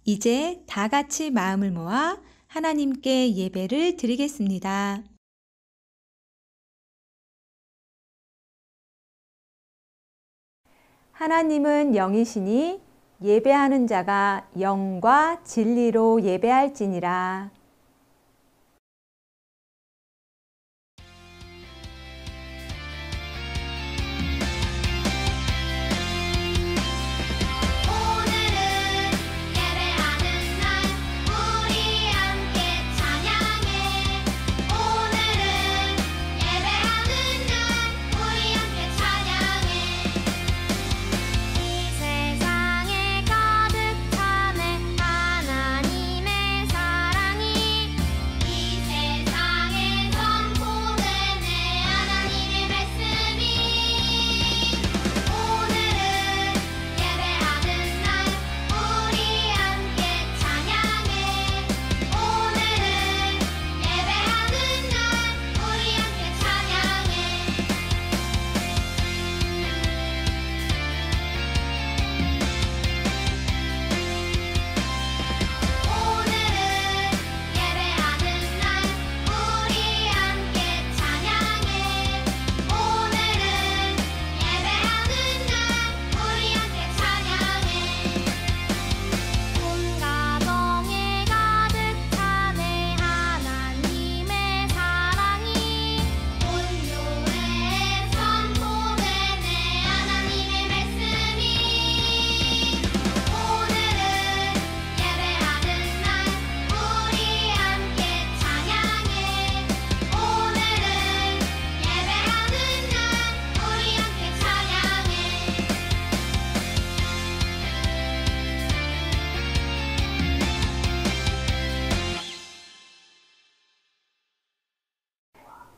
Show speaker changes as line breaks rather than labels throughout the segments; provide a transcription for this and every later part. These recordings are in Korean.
이제 다 같이 마음을 모아 하나님께 예배를 드리겠습니다. 하나님은 영이시니 예배하는 자가 영과 진리로 예배할지니라.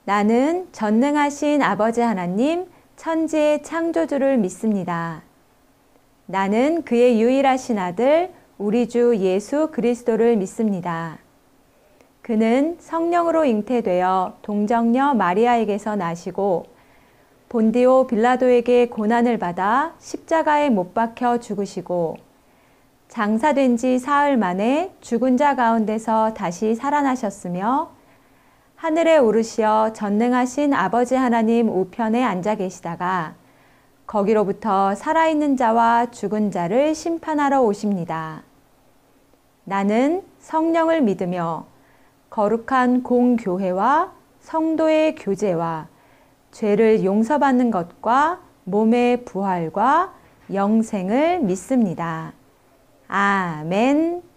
나는 전능하신 아버지 하나님, 천지의 창조주를 믿습니다. 나는 그의 유일하신 아들, 우리 주 예수 그리스도를 믿습니다. 그는 성령으로 잉태되어 동정녀 마리아에게서 나시고 본디오 빌라도에게 고난을 받아 십자가에 못 박혀 죽으시고 장사된 지 사흘 만에 죽은 자 가운데서 다시 살아나셨으며 하늘에 오르시어 전능하신 아버지 하나님 우편에 앉아 계시다가 거기로부터 살아있는 자와 죽은 자를 심판하러 오십니다. 나는 성령을 믿으며 거룩한 공교회와 성도의 교제와 죄를 용서받는 것과 몸의 부활과 영생을 믿습니다. 아멘.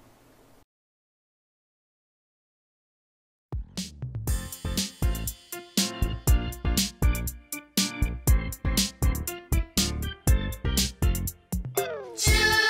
주의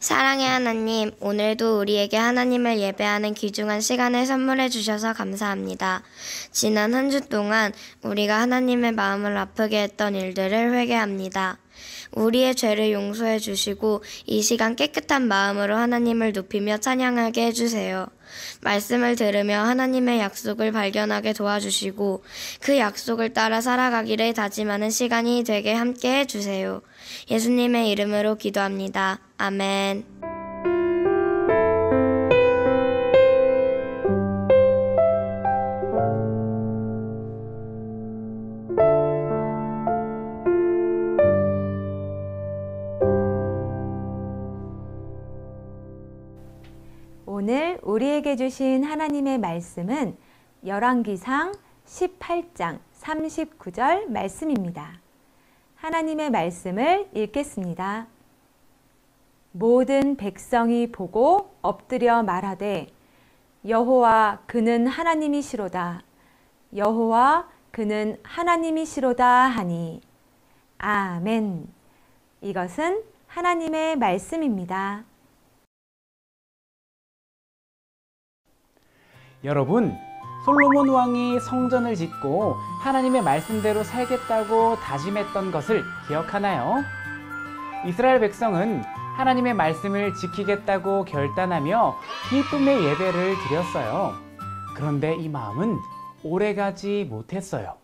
사랑의 하나님, 오늘도 우리에게 하나님을 예배하는 귀중한 시간을 선물해 주셔서 감사합니다. 지난 한 주 동안 우리가 하나님의 마음을 아프게 했던 일들을 회개합니다. 우리의 죄를 용서해 주시고 이 시간 깨끗한 마음으로 하나님을 높이며 찬양하게 해주세요. 말씀을 들으며 하나님의 약속을 발견하게 도와주시고 그 약속을 따라 살아가기를 다짐하는 시간이 되게 함께 해주세요. 예수님의 이름으로 기도합니다. 아멘.
오늘 우리에게 주신 하나님의 말씀은 열왕기상 18장 39절 말씀입니다. 하나님의 말씀을 읽겠습니다. 모든 백성이 보고 엎드려 말하되 여호와 그는 하나님이시로다. 여호와 그는 하나님이시로다 하니 아멘. 이것은 하나님의 말씀입니다.
여러분, 솔로몬 왕이 성전을 짓고 하나님의 말씀대로 살겠다고 다짐했던 것을 기억하나요? 이스라엘 백성은 하나님의 말씀을 지키겠다고 결단하며 기쁨의 예배를 드렸어요. 그런데 이 마음은 오래가지 못했어요.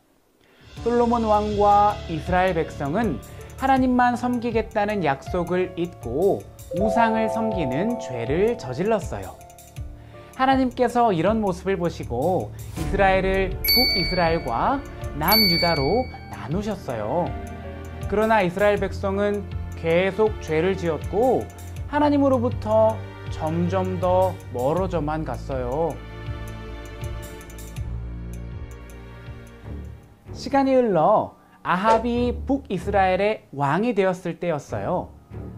솔로몬 왕과 이스라엘 백성은 하나님만 섬기겠다는 약속을 잊고 우상을 섬기는 죄를 저질렀어요. 하나님께서 이런 모습을 보시고 이스라엘을 북이스라엘과 남유다로 나누셨어요. 그러나 이스라엘 백성은 계속 죄를 지었고 하나님으로부터 점점 더 멀어져만 갔어요. 시간이 흘러 아합이 북이스라엘의 왕이 되었을 때였어요.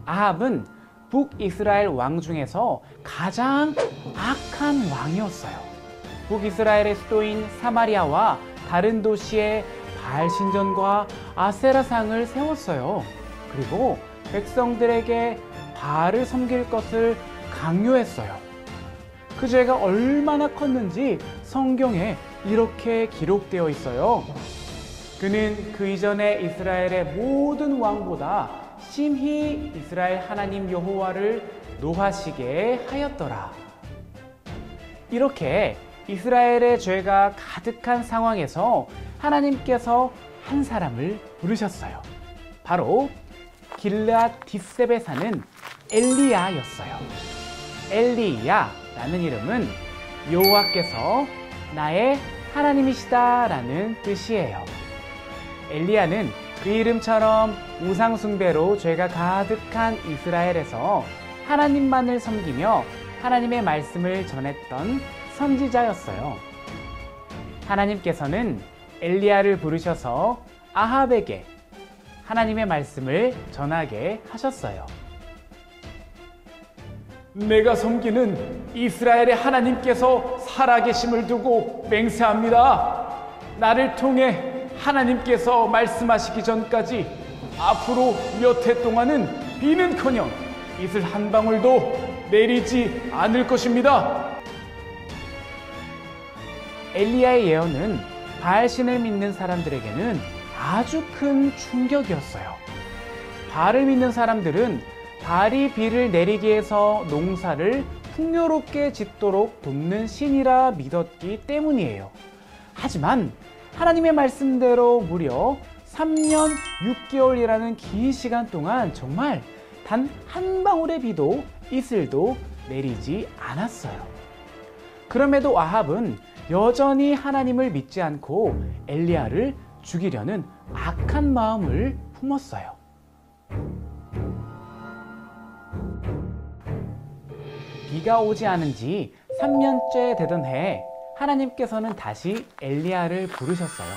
아합은 북이스라엘 왕 중에서 가장 악한 왕이었어요. 북이스라엘의 수도인 사마리아와 다른 도시에 바알 신전과 아세라상을 세웠어요. 그리고 백성들에게 바알을 섬길 것을 강요했어요. 그 죄가 얼마나 컸는지 성경에 이렇게 기록되어 있어요. 그는 그 이전에 이스라엘의 모든 왕보다 심히 이스라엘 하나님 여호와를 노하시게 하였더라. 이렇게 이스라엘의 죄가 가득한 상황에서 하나님께서 한 사람을 부르셨어요. 바로 길르앗 딥셉에 사는 엘리야였어요. 엘리야라는 이름은 여호와께서 나의 하나님이시다 라는 뜻이에요. 엘리야는 그 이름처럼 우상 숭배로 죄가 가득한 이스라엘에서 하나님만을 섬기며 하나님의 말씀을 전했던 선지자였어요. 하나님께서는 엘리야를 부르셔서 아합에게 하나님의 말씀을 전하게 하셨어요. 내가 섬기는 이스라엘의 하나님께서 살아계심을 두고 맹세합니다. 나를 통해 하나님께서 말씀하시기 전까지 앞으로 몇 해 동안은 비는커녕 이슬 한 방울도 내리지 않을 것입니다. 엘리야의 예언은 바알신을 믿는 사람들에게는 아주 큰 충격이었어요. 바알을 믿는 사람들은 바알이 비를 내리게 해서 농사를 풍요롭게 짓도록 돕는 신이라 믿었기 때문이에요. 하지만 하나님의 말씀대로 무려 3년 6개월이라는 긴 시간 동안 정말 단 한 방울의 비도 이슬도 내리지 않았어요. 그럼에도 아합은 여전히 하나님을 믿지 않고 엘리야를 죽이려는 악한 마음을 품었어요. 비가 오지 않은 지 3년째 되던 해 하나님께서는 다시 엘리야를 부르셨어요.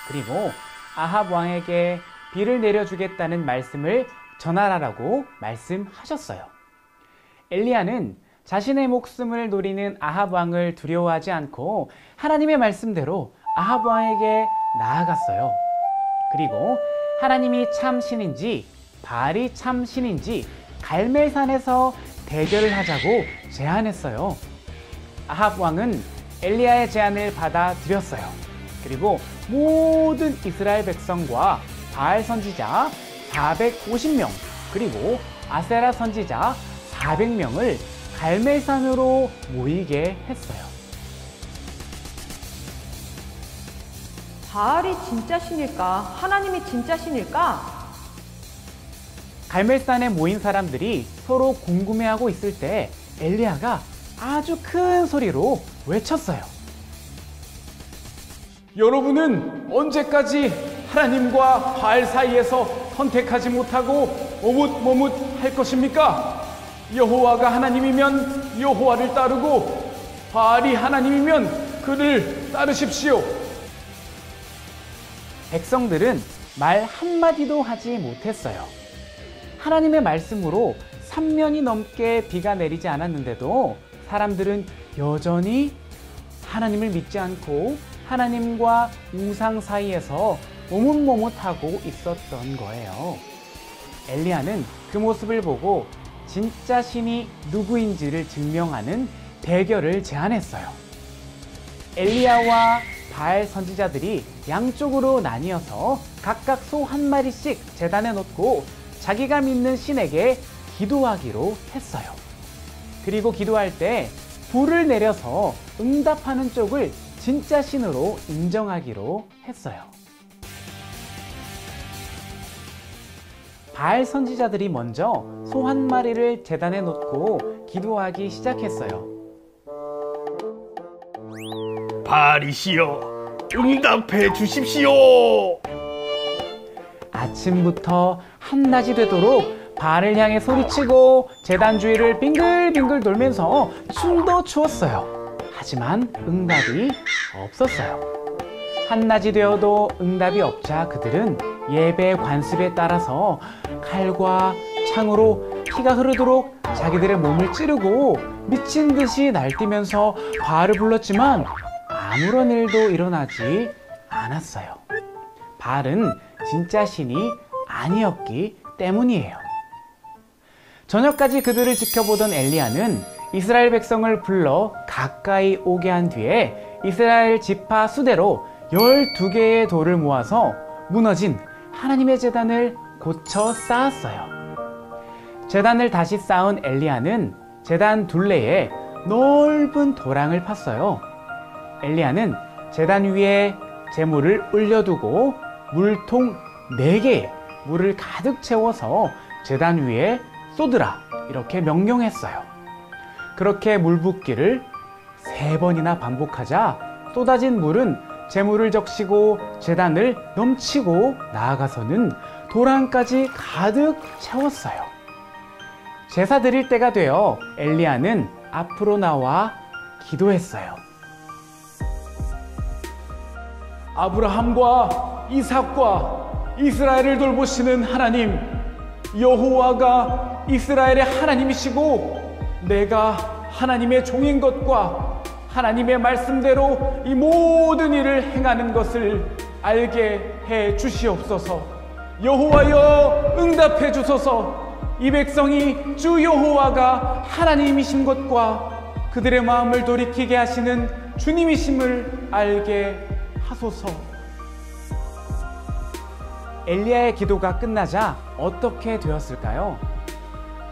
그리고 아합 왕에게 비를 내려주겠다는 말씀을 전하라고 말씀하셨어요. 엘리야는 자신의 목숨을 노리는 아합 왕을 두려워하지 않고 하나님의 말씀대로 아합 왕에게 나아갔어요. 그리고 하나님이 참 신인지 바알이 참 신인지 갈멜산에서 대결을 하자고 제안했어요. 아합 왕은 엘리야의 제안을 받아들였어요. 그리고 모든 이스라엘 백성과 바알 선지자 450명, 그리고 아세라 선지자 400명을 갈멜산으로 모이게 했어요.
바알이 진짜 신일까? 하나님이 진짜 신일까?
갈멜산에 모인 사람들이 서로 궁금해하고 있을 때 엘리야가 아주 큰 소리로 외쳤어요. 여러분은 언제까지 하나님과 바알 사이에서 선택하지 못하고 머뭇할 것입니까? 여호와가 하나님이면 여호와를 따르고 바알이 하나님이면 그를 따르십시오. 백성들은 말 한마디도 하지 못했어요. 하나님의 말씀으로 3년이 넘게 비가 내리지 않았는데도 사람들은 여전히 하나님을 믿지 않고 하나님과 우상 사이에서 머뭇하고 있었던 거예요. 엘리야는 그 모습을 보고 진짜 신이 누구인지를 증명하는 대결을 제안했어요. 엘리야와 바알 선지자들이 양쪽으로 나뉘어서 각각 소 한 마리씩 제단에 놓고 자기가 믿는 신에게 기도하기로 했어요. 그리고 기도할 때 불을 내려서 응답하는 쪽을 진짜 신으로 인정하기로 했어요. 바알 선지자들이 먼저 소 한 마리를 제단에 놓고 기도하기 시작했어요.
바알이시여, 응답해 주십시오.
아침부터 한낮이 되도록 바알을 향해 소리치고 제단 주위를 빙글빙글 돌면서 춤도 추었어요. 하지만 응답이 없었어요. 한낮이 되어도 응답이 없자 그들은 예배 관습에 따라서 칼과 창으로 피가 흐르도록 자기들의 몸을 찌르고 미친 듯이 날뛰면서 바알을 불렀지만 아무런 일도 일어나지 않았어요. 바알은 진짜 신이 아니었기 때문이에요. 저녁까지 그들을 지켜보던 엘리야는 이스라엘 백성을 불러 가까이 오게 한 뒤에 이스라엘 지파 수대로 12개의 돌을 모아서 무너진 하나님의 제단을 고쳐 쌓았어요. 제단을 다시 쌓은 엘리야는 제단 둘레에 넓은 도랑을 팠어요. 엘리야는 제단 위에 제물을 올려두고 물통 4개에 물을 가득 채워서 제단 위에 쏟으라 이렇게 명령했어요. 그렇게 물 붓기를 3번이나 반복하자 쏟아진 물은 제물을 적시고 제단을 넘치고 나아가서는 도랑까지 가득 채웠어요. 제사 드릴 때가 되어 엘리야는 앞으로 나와 기도했어요. 아브라함과 이삭과 이스라엘을 돌보시는 하나님, 여호와가 이스라엘의 하나님이시고 내가 하나님의 종인 것과 하나님의 말씀대로 이 모든 일을 행하는 것을 알게 해 주시옵소서. 여호와여, 응답해 주소서. 이 백성이 주 여호와가 하나님이신 것과 그들의 마음을 돌이키게 하시는 주님이심을 알게 하소서. 엘리야의 기도가 끝나자 어떻게 되었을까요?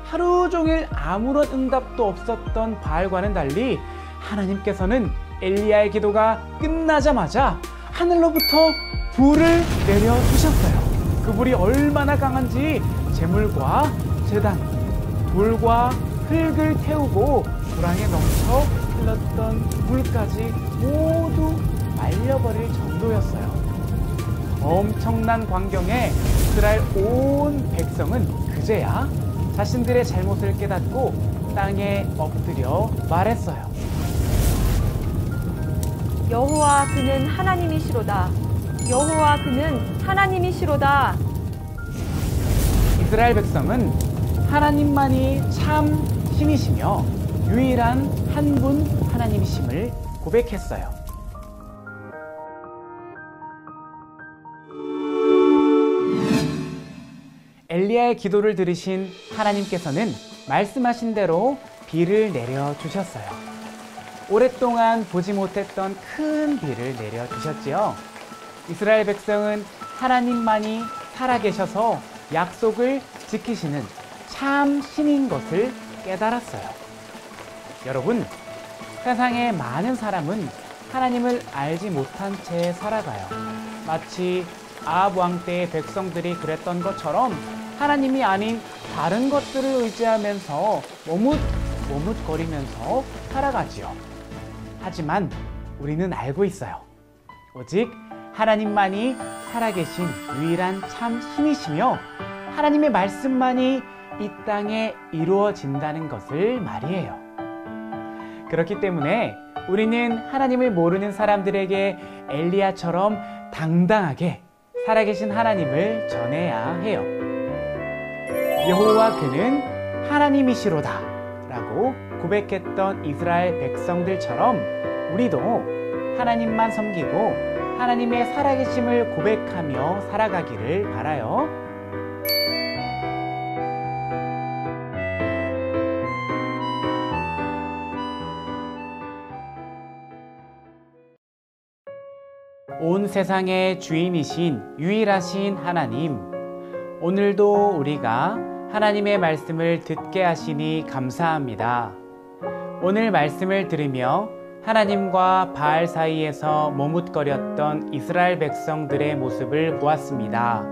하루 종일 아무런 응답도 없었던 바알과는 달리 하나님께서는 엘리야의 기도가 끝나자마자 하늘로부터 불을 내려주셨어요. 그 불이 얼마나 강한지 제물과 제단, 돌과 흙을 태우고 도랑에 넘쳐 흘렀던 물까지 모두 말려버릴 정도였어요. 엄청난 광경에 이스라엘 온 백성은 그제야 자신들의 잘못을 깨닫고 땅에 엎드려 말했어요.
여호와 그는 하나님이시로다. 여호와 그는 하나님이시로다.
이스라엘 백성은 하나님만이 참 신이시며 유일한 한 분 하나님이심을 고백했어요. 엘리야의 기도를 들으신 하나님께서는 말씀하신 대로 비를 내려주셨어요. 오랫동안 보지 못했던 큰 비를 내려주셨지요. 이스라엘 백성은 하나님만이 살아계셔서 약속을 지키시는 참 신인 것을 깨달았어요. 여러분, 세상의 많은 사람은 하나님을 알지 못한 채 살아가요. 마치 아합 왕 때의 백성들이 그랬던 것처럼 하나님이 아닌 다른 것들을 의지하면서 머뭇거리면서 살아가지요. 하지만 우리는 알고 있어요. 오직 하나님만이 살아계신 유일한 참 신이시며 하나님의 말씀만이 이 땅에 이루어진다는 것을 말이에요. 그렇기 때문에 우리는 하나님을 모르는 사람들에게 엘리야처럼 당당하게 살아계신 하나님을 전해야 해요. 여호와 그는 하나님이시로다 라고 고백했던 이스라엘 백성들처럼 우리도 하나님만 섬기고 하나님의 살아계심을 고백하며 살아가기를 바라요. 온 세상의 주인이신 유일하신 하나님, 오늘도 우리가 하나님의 말씀을 듣게 하시니 감사합니다. 오늘 말씀을 들으며 하나님과 바알 사이에서 머뭇거렸던 이스라엘 백성들의 모습을 보았습니다.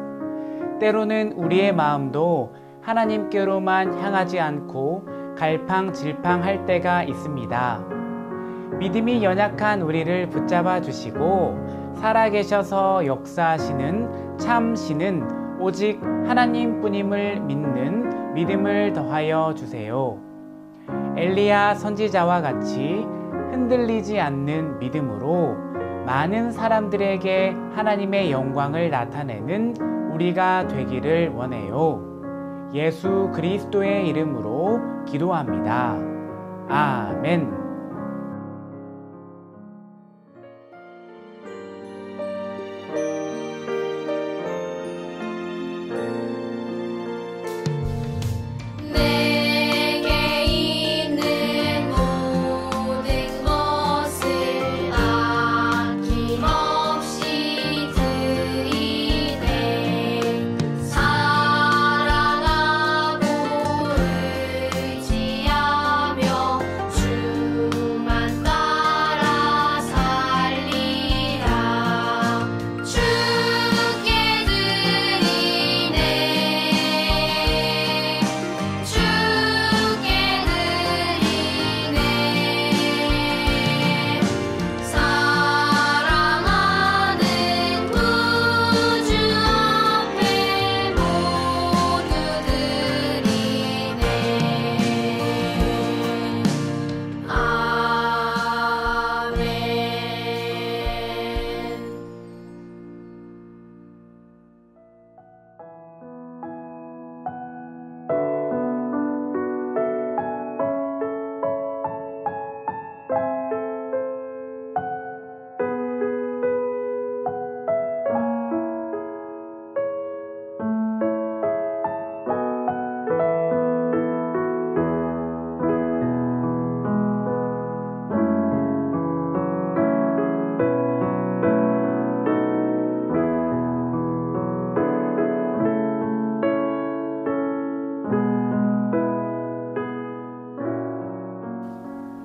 때로는 우리의 마음도 하나님께로만 향하지 않고 갈팡질팡할 때가 있습니다. 믿음이 연약한 우리를 붙잡아 주시고 살아계셔서 역사하시는 참 신은 오직 하나님뿐임을 믿는 믿음을 더하여 주세요. 엘리야 선지자와 같이 흔들리지 않는 믿음으로 많은 사람들에게 하나님의 영광을 나타내는 우리가 되기를 원해요. 예수 그리스도의 이름으로 기도합니다. 아멘.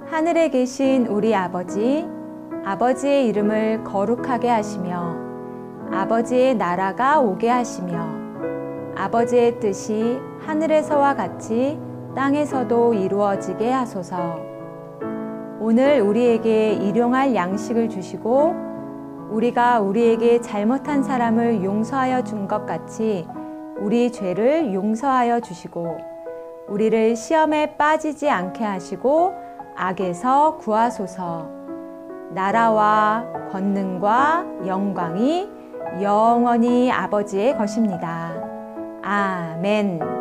하늘에 계신 우리 아버지, 아버지의 이름을 거룩하게 하시며 아버지의 나라가 오게 하시며 아버지의 뜻이 하늘에서와 같이 땅에서도 이루어지게 하소서. 오늘 우리에게 일용할 양식을 주시고 우리가 우리에게 잘못한 사람을 용서하여 준 것 같이 우리 죄를 용서하여 주시고 우리를 시험에 빠지지 않게 하시고 악에서 구하소서. 나라와 권능과 영광이 영원히 아버지의 것입니다. 아멘.